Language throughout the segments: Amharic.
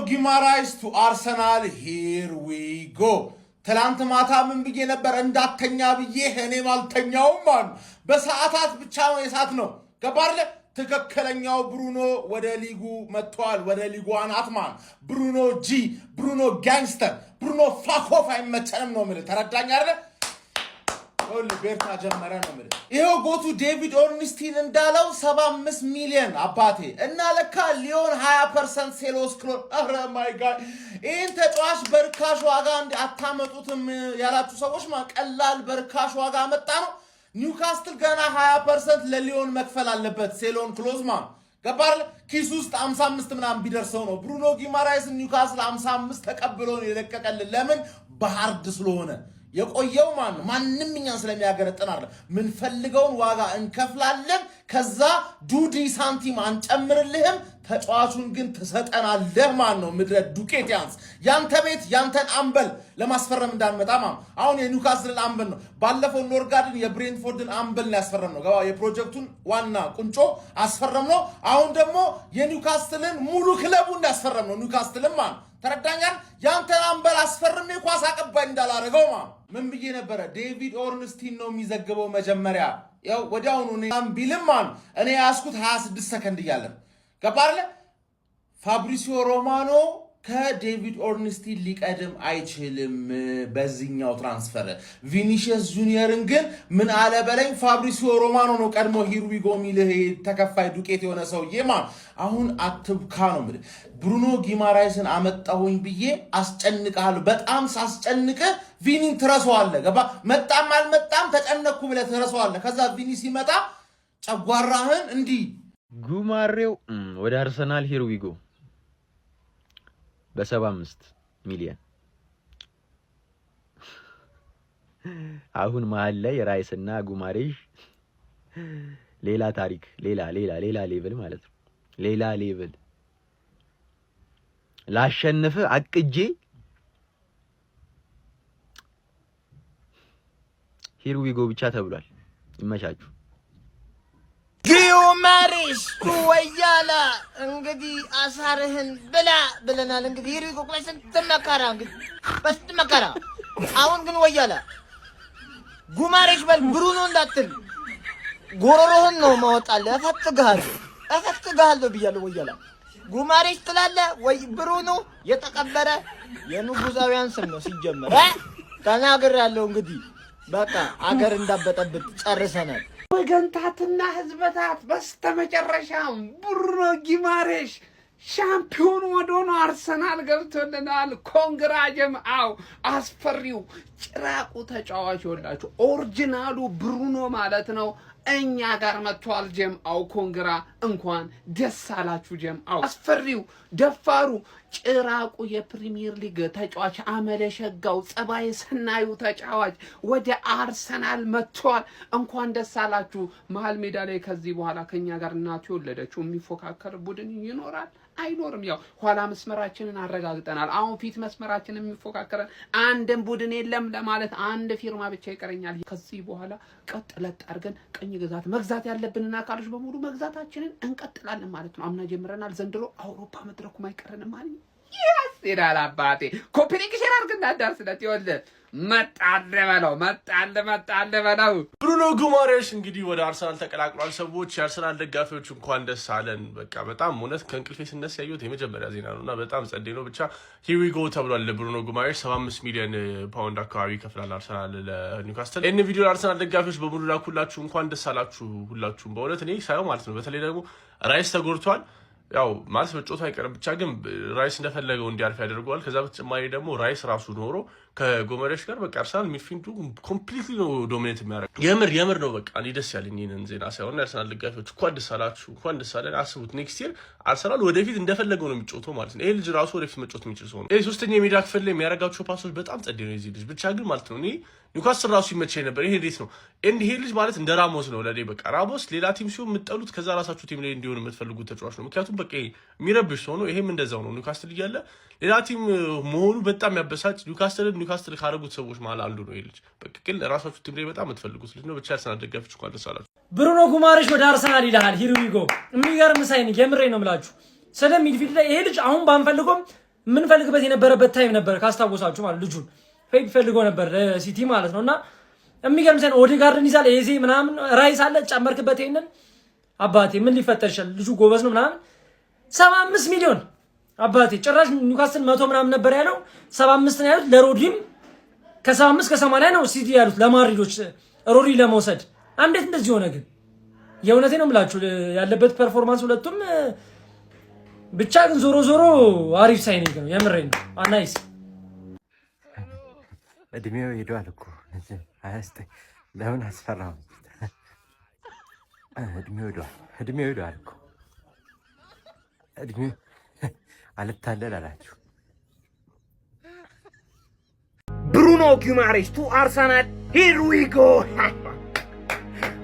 ጊማራይስ ቱ አርሰናል here we go ትላንት ማታ ምን ብዬ ነበር እንዳተኛ ብዬ እኔም አልተኛውም ማን በሰዓታት ብቻ ነው የሳት ነው ገባርለ ትክክለኛው ብሩኖ ወደ ሊጉ መጥቷል ወደ ሊጉ አናትማን ብሩኖ ጂ ብሩኖ ጋንግስተር ብሩኖ ፋኮፍ አይመቸንም ነው ማለት ተረዳኝ አይደል ሁሉ ቤርታ ጀመረ ነው ማለት ይሄው ጎቱ ዴቪድ ኦርንስቲን እንዳለው 75 ሚሊዮን አባቴ እና ለካ ሊዮን 20% ሴሎስ ክሎ አረ ማይ ጋድ ይሄን ተጫዋች በርካሽ ዋጋ እንደ አታመጡትም ያላችሁ ሰዎች ማቀላል በርካሽ ዋጋ መጣ ነው ኒውካስትል ገና 20% ለሊዮን መክፈል አለበት ሴሎን ክሎዝማን ገባር ኪስ ውስጥ 55 ምናምን ቢደርሰው ነው ብሩኖ ጊማራይስ ኒውካስትል 55 ተቀብሎ ነው የለቀቀልን ለምን በሃርድ ስለሆነ የቆየው ማንንም እኛን ስለሚያገረጥን አይደል ምን ፈልገውን ዋጋ እንከፍላለን ከዛ ዱዲ ሳንቲም አንጨምርልህም ተጫዋቹን ግን ተሰጠናለህ ነው ምድረ ዱቄት ያንስ ያንተ ቤት ያንተን አምበል ለማስፈረም እንዳንመጣ አሁን የኒውካስትል አምበል ነው ባለፈው ኖርጋርድን የብሬንትፎርድን አምበል ነው ያስፈረም ነው ገባ የፕሮጀክቱን ዋና ቁንጮ አስፈረም ነው አሁን ደግሞ የኒውካስትልን ሙሉ ክለቡን ያስፈረም ነው ኒውካስትልን ተረዳኛል ያንተን አምበል አስፈርሜ ኳስ አቀባይ እንዳላረገው ምን ብዬ ነበር ዴቪድ ኦርንስቲን ነው የሚዘግበው መጀመሪያ ያው ወዲያውኑ እኔም ቢልማን እኔ ያስኩት 26 ሰከንድ ይያለን ገባርለ ፋብሪሲዮ ሮማኖ ከዴቪድ ኦርንስቲን ሊቀድም አይችልም በዚህኛው ትራንስፈር ቪኒሺየስ ጁኒየርን ግን ምን አለ በለኝ ፋብሪሲዮ ሮማኖ ነው ቀድሞ ሂሩዊጎ ሚልህ ተከፋይ ዱቄት የሆነ ሰውዬ አሁን አትብካ ነው ማለት ብሩኖ ጊማራይስን አመጣሁኝ ብዬ አስጨንቃለሁ በጣም ሳስጨንቀ ቪኒን ትረሳዋለህ ገባ መጣም አልመጣም ተጨነኩ ብለህ ትረሳዋለህ ከዛ ቪኒ ሲመጣ ጨጓራህን እንዲ ጉማሬው ወደ አርሰናል ሂሩዊጎ በ75 ሚሊዮን አሁን መሃል ላይ ራይስና ጉማሬሽ ሌላ ታሪክ ሌላ ሌቭል ማለት ነው ሌላ ሌቭል ላሸነፈ አቅጄ ሂሩዊጎ ብቻ ተብሏል ይመቻችሁ ጊዮማሬሽ ወያላ እንግዲህ አሳርህን ብላ ብለናል እንግዲህ ሂሩዊጎ ክላስን ተመከራ እንግዲህ በስተመከራ አሁን ግን ወያላ ጉማሬሽ በል ብሩኖ እንዳትል ጎሮሮህን ነው ማወጣለህ እፈትግሃለሁ ብያለሁ ወያላ ጉማሬሽ ትላለህ ወይ ብሩኖ የተቀበረ የንጉዛውያን ስም ነው ሲጀመር ተናግሬያለሁ እንግዲህ በቃ አገር እንዳበጠብጥ ጨርሰናል ወገንታትና ህዝበታት በስተመጨረሻም ብሩኖ ጊማሬሽ ሻምፒዮን ወዶኖ አርሰናል ገብቶልናል ኮንግራጀም አስፈሪው ጭራቁ ተጫዋች ይወላችሁ ኦሪጂናሉ ብሩኖ ማለት ነው እኛ ጋር መጥቷል ጀምአው ኮንግራ እንኳን ደስ አላችሁ ጀምአው አስፈሪው ደፋሩ ጭራቁ የፕሪሚየር ሊግ ተጫዋች አመለሸጋው ጸባይ ሰናዩ ተጫዋች ወደ አርሰናል መጥቷል እንኳን ደስ አላችሁ መሃል ሜዳ ላይ ከዚህ በኋላ ከኛ ጋር እናቱ ወለደችው የሚፎካከር ቡድን ይኖራል አይኖርም ያው ኋላ መስመራችንን አረጋግጠናል አሁን ፊት መስመራችንን የሚፎካከረን አንድም ቡድን የለም ለማለት አንድ ፊርማ ብቻ ይቀርኛል ከዚህ በኋላ ቀጥለጥ አድርገን ቀኝ ግዛት መግዛት ያለብንና ካሉሽ በሙሉ መግዛታችንን እንቀጥላለን ማለት ነው አምና ጀምረናል ዘንድሮ አውሮፓ መድረኩ ማይቀርንም ማለት ይላል አባቴ ኮፒኒክ ሸራር ግን እንዳዳርስለት ይወል መጣለ በለው ብሩኖ ጊማሬሽ እንግዲህ ወደ አርሰናል ተቀላቅሏል ሰዎች የአርሰናል ደጋፊዎች እንኳን ደስ አለን በቃ በጣም ሞነት ከእንቅልፌ ስነሳ ያዩት የመጀመሪያ ዜና ነውና በጣም ጸዴ ነው ብቻ ሂዊጎ ተብሏል ለብሩኖ ጊማሬሽ 75 ሚሊዮን ፓውንድ አካባቢ ይከፍላል አርሰናል ለኒውካስትል እነ ቪዲዮ አርሰናል ደጋፊዎች በሙሉ ላኩላችሁ እንኳን ደስ አላችሁ ሁላችሁም በእውነት እኔ ሳይው ማለት ነው በተለይ ደግሞ ራይስ ተጎድቷል ያው ማለት በጮታ አይቀርም ብቻ ግን ራይስ እንደፈለገው እንዲያርፍ ያደርገዋል ከዛ በተጨማሪ ደግሞ ራይስ ራሱ ኖሮ ከጎመሬሽ ጋር በቃ አርሰናል ሚድፊልዱ ኮምፕሊትሊ ነው ዶሚኔት የሚያደርገው የምር ነው በቃ እኔ ደስ ያለኝ ይሄንን ዜና ሳይሆን አርሰናል ደጋፊዎች እንኳን ደስ አላችሁ እንኳን ደስ አለን አስቡት ኔክስት ይር አርሰናል ወደፊት እንደፈለገው ነው የሚጮተው ማለት ነው ይሄ ልጅ ራሱ ወደፊት መጮት የሚችል ሰው ነው ይሄ ሶስተኛ የሜዳ ክፍል ላይ የሚያረጋቸው ፓሶች በጣም ጸዴ ነው እዚህ ልጅ ብቻ ግን ማለት ነው እኔ ኒውካስትል ራሱ ይመቸኝ ነበር ይሄ እንዴት ነው ይሄ ልጅ ማለት እንደ ራሞስ ነው ለኔ በቃ ራሞስ ሌላ ቲም ሲሆን የምትጠሉት ከዛ ራሳችሁ ቲም ላይ እንዲሆን የምትፈልጉት ተጫዋች ነው ምክንያቱም በቃ የሚረብሽ ሰው ነው ይሄም እንደዛው ነው ኒውካስትል እያለ ሌላ ቲም መሆኑ በጣም ያበሳጭ ኒውካስትል ካረጉት ሰዎች ማለት አንዱ ነው ይሄ ልጅ በቃ ግን ራሳችሁ ቲም ላይ በጣም የምትፈልጉት ልጅ ነው ብቻ አርሰናል ደጋፊዎች እንኳን ደስ አላችሁ ብሩኖ ጊማሬሽ ወደ አርሰናል ይላል ሂሩዊጎ የሚገርም ሳይን የምሬ ነው የምላችሁ ስለ ሚድፊልድ ላይ ይሄ ልጅ አሁን ባንፈልጎም ምን ፈልግበት የነበረበት ታይም ነበር ካስታወሳችሁ ማለት ልጁን ፌክ ፈልገው ነበር ሲቲ ማለት ነውና የሚገርም ሰን ኦዴጋርድን ይዛል ኤዜ ምናምን ራይስ አለ ጨመርክበት ይሄንን አባቴ ምን ሊፈጠር ይችላል ልጁ ጎበዝ ነው ምናምን 75 ሚሊዮን አባቴ ጭራሽ ኒውካስትል 100 ምናምን ነበር ያለው 75 ነው ያሉት ለሮድሪም ከ75 ከ80 ነው ሲቲ ያሉት ለማድሪዶች ሮድሪ ለመውሰድ እንዴት እንደዚህ ሆነ ግን የእውነቴ ነው የምላችሁ ያለበት ፐርፎርማንስ ሁለቱም ብቻ ግን ዞሮ ዞሮ አሪፍ ሳይኒንግ ነው የምሬን ነው ናይስ እድሜው ሄዷል እኮ አያስተ ለምን አስፈራው እድሜው ሄዷል እኮ እድሜው አልታለል አላችሁ ብሩኖ ጉማሬሽ ቱ አርሰናል ሂር ዊ ጎ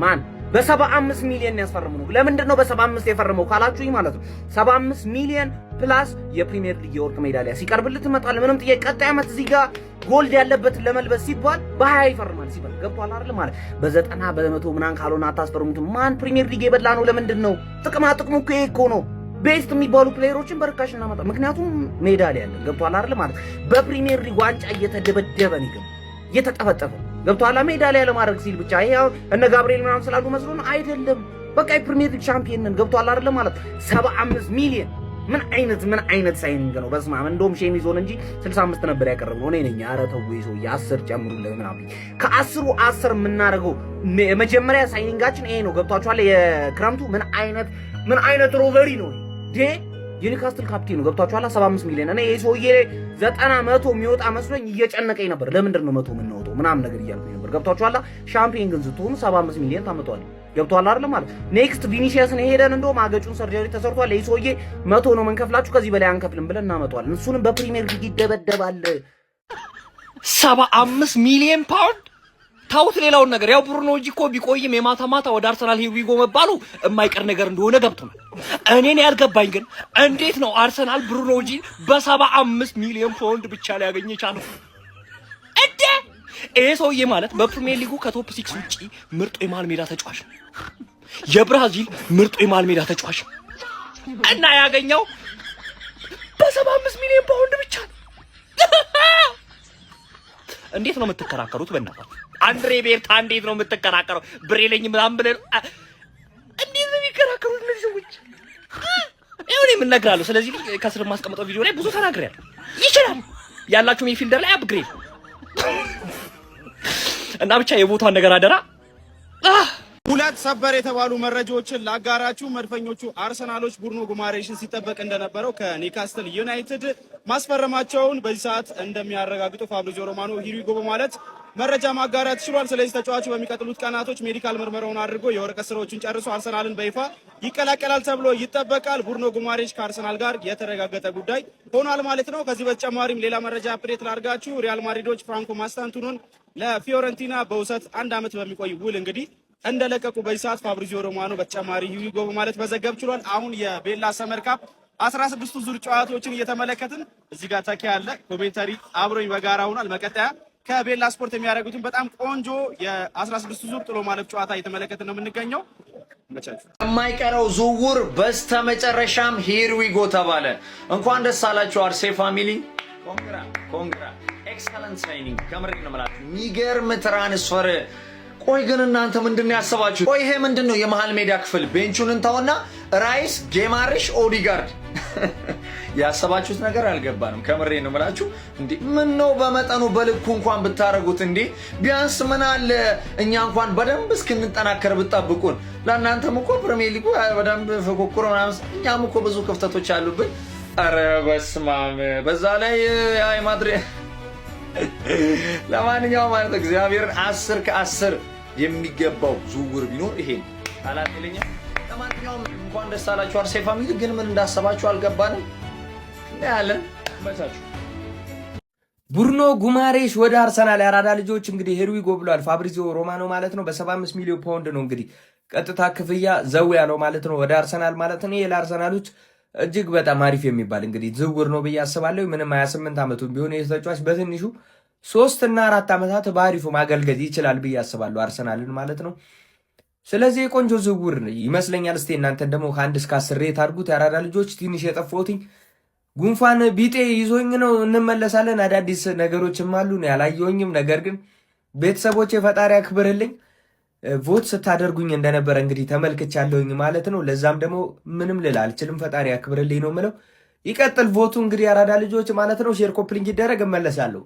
ማን በ75 ሚሊዮን ያስፈርሙ ነው ለምንድን ነው በ75 የፈረመው ካላችሁኝ ማለት ነው 75 ሚሊዮን ፕላስ የፕሪሚየር ሊግ የወርቅ ሜዳሊያ ሲቀርብልት መጣለ ምንም ጥያቄ ቀጣይ ዓመት እዚህ ጋር ጎልድ ያለበት ለመልበስ ሲባል በ20 ይፈርማል ሲባል ገብቷል አይደል ማለት በ90 በ100 ምናን ካልሆነ አታስፈርሙት ማን ፕሪሚየር ሊግ የበላ ነው ለምንድን ነው ጥቅማ ጥቅሙ እኮ ነው ቤስት የሚባሉ ፕሌየሮችን በርካሽ እናመጣ ምክንያቱም ሜዳሊያ ያለ ገብቷል አይደል ማለት በፕሪሚየር ሊግ ዋንጫ እየተደበደበ ነው እየተጠፈጠፈ ገብቷል ሜዳሊያ ለማድረግ ሲል ብቻ ይሄው እነ ጋብሪኤል ምናምን ስላሉ መስሎ ነው አይደለም በቃ የፕሪሚየር ሊግ ቻምፒየን ነን ገብቷል አይደል ማለት 75 ሚሊዮን ምን አይነት ሳይኒንግ ነው በስመ አብ እንደውም ሼም ይዞን እንጂ 65 ነበር ያቀረብነው እኔ ነኝ ኧረ ተው ይዞ የ10 ጨምሩልህ ምናምን ከ10ሩ 10 የምናደርገው የመጀመሪያ ሳይኒንጋችን ይሄ ነው ገብቷችኋል የክረምቱ ምን አይነት ሮቨሪ ነው ዴ የኒውካስትል ካፕቴን ነው ገብቷችኋል 75 ሚሊዮን እኔ ይሄ ሰውዬ 90 100 የሚወጣ መስሎኝ እየጨነቀኝ ነበር ለምንድን ነው 100 የምንወጣው ምናምን ነገር እያልኩኝ ነበር ገብቷችኋል ሻምፒዮን ግን ስትሆኑ 75 ሚሊዮን ታመጣዋል ገብቷል አይደል ማለት ኔክስት ቪኒሺየስን ሄደን እንደውም አገጩን ሰርጀሪ ተሰርቷል ይሄ ሰውዬ 100 ነው መንከፍላችሁ ከዚህ በላይ አንከፍልም ብለን እናመጣዋለን እሱንም በፕሪሚየር ሊግ ይደበደባል 75 ሚሊዮን ፓውንድ ታውት ሌላውን ነገር ያው ብሩኖ እኮ ቢቆይም የማታ ወደ አርሰናል ሂር ዊ ጎ መባሉ የማይቀር ነገር እንደሆነ ገብቶናል እኔን ያልገባኝ ግን እንዴት ነው አርሰናል ብሩኖ በ75 ሚሊዮን ፓውንድ ብቻ ላይ ያገኘ ቻለው እንዴ ይሄ ሰውዬ ማለት በፕሪሚየር ሊጉ ከቶፕ 6 ውጪ ምርጡ የማል ሜዳ ተጫዋች ነው የብራዚል ምርጡ የማል ሜዳ ተጫዋች እና ያገኘው በ75 ሚሊዮን ፓውንድ ብቻ ነው እንዴት ነው የምትከራከሩት በእናታችሁ አንድሬ ቤርታ እንዴት ነው የምትከራከረው ብሬለኝ ምናምን ብለን እንዴት ነው የሚከራከሩት እነዚህ ሰዎች እኔ ምን ነግራለሁ ስለዚህ ከስር ማስቀመጠው ቪዲዮ ላይ ብዙ ተናግሬያለሁ ይችላል ያላችሁ ሚድፊልደር ላይ አፕግሬድ እና ብቻ የቦታውን ነገር አደራ ሁለት ሰበር የተባሉ መረጃዎችን ላጋራችሁ መድፈኞቹ አርሰናሎች ብሩኖ ጉማሬሽን ሲጠበቅ እንደነበረው ከኒውካስትል ዩናይትድ ማስፈረማቸውን በዚህ ሰዓት እንደሚያረጋግጡ ፋብሪዚዮ ሮማኖ ሂር ዊ ጎ በማለት መረጃ ማጋራት ችሏል ስለዚህ ተጫዋቹ በሚቀጥሉት ቀናቶች ሜዲካል ምርመራውን አድርጎ የወረቀት ስራዎችን ጨርሶ አርሰናልን በይፋ ይቀላቀላል ተብሎ ይጠበቃል ብሩኖ ጉማሬሽ ከአርሰናል ጋር የተረጋገጠ ጉዳይ ሆኗል ማለት ነው ከዚህ በተጨማሪም ሌላ መረጃ አፕዴት ላድርጋችሁ ሪያል ማድሪዶች ፍራንኮ ማስታንቱኖን ለፊዮረንቲና በውሰት 1 ዓመት በሚቆይ ውል እንግዲህ እንደለቀቁ በዚህ ሰዓት ፋብሪዚዮ ሮማኖ በተጨማሪ ሂር ዊ ጎ በማለት መዘገብ ችሏል አሁን የቤላ ሰመር ካፕ 16ቱ ዙር ጨዋታዎችን እየተመለከትን እዚህ ጋር ተኪ ያለ ኮሜንታሪ አብሮኝ በጋራ ሆኗል መቀጠያ ከቤላ ስፖርት የሚያደርጉትን በጣም ቆንጆ የ16ቱ ዙር ጥሎ ማለፍ ጨዋታ እየተመለከትን ነው የምንገኘው የማይቀረው ዝውውር በስተመጨረሻም ሂር ዊ ጎ ተባለ እንኳን ደስ አላችሁ አርሴ ፋሚሊ ኮንግራ ኤክሰለንት ሳይኒንግ ከምሬ ነው ማለት የሚገርም ትራንስፈር ቆይ ግን እናንተ ምንድነው ያሰባችሁ ቆይ ይሄ ምንድነው የመሃል ሜዳ ክፍል ቤንቹን እንታውና ራይስ ጌማሪሽ ኦዲጋርድ ያሰባችሁት ነገር አልገባንም ከምሬ ነው ማለት እንዴ ምን ነው በመጠኑ በልኩ እንኳን ብታረጉት እንዴ ቢያንስ ምን አለ እኛ እንኳን በደንብ እስክንጠናከር ብትጠብቁን ለእናንተም እኮ ፕሪሚየር ሊጉ በደንብ ፍኩኩሩ ምናምን እኛም እኮ ብዙ ክፍተቶች አሉብን ኧረ በስመ አብ በዛ ላይ አይ ማድሪድ ለማንኛውም ማለት እግዚአብሔርን 10 ከ10 የሚገባው ዝውውር ቢኖር ይሄ አላልከለኛ ለማንኛውም እንኳን ደስ አላችሁ አርሴ ፋሚሊ ግን ምን እንዳሰባችሁ አልገባንም ያለን መቻችሁ ብሩኖ ጉማሬሽ ወደ አርሰናል ያራዳ ልጆች እንግዲህ ሂር ዊ ጎ ብሏል ፋብሪዚዮ ሮማኖ ማለት ነው በ75 ሚሊዮን ፓውንድ ነው እንግዲህ ቀጥታ ክፍያ ዘው ያለው ማለት ነው ወደ አርሰናል ማለት ነው የአርሰናሎች እጅግ በጣም አሪፍ የሚባል እንግዲህ ዝውውር ነው ብዬ አስባለሁ ምንም 28 ዓመቱ ቢሆን የተጫዋች በትንሹ 3 እና 4 ዓመታት በአሪፉ ማገልገል ይችላል ብዬ አስባለሁ አርሰናልን ማለት ነው ስለዚህ ቆንጆ ዝውውር ይመስለኛል እስቲ እናንተ ደግሞ ከ1 እስከ 10 ሬት አድርጉት ያራዳ ልጆች ትንሽ የጠፋውትኝ ጉንፋን ቢጤ ይዞኝ ነው። እንመለሳለን። አዳዲስ ነገሮችም አሉ ያላየሁኝም። ነገር ግን ቤተሰቦቼ ፈጣሪ ያክብርልኝ። ቮት ስታደርጉኝ እንደነበረ እንግዲህ ተመልክቻለሁኝ ማለት ነው። ለዛም ደግሞ ምንም ልል አልችልም። ፈጣሪ ያክብርልኝ ነው ምለው። ይቀጥል ቮቱ እንግዲህ አራዳ ልጆች ማለት ነው። ሼር ኮፕሊንግ ይደረግ። እመለሳለሁ።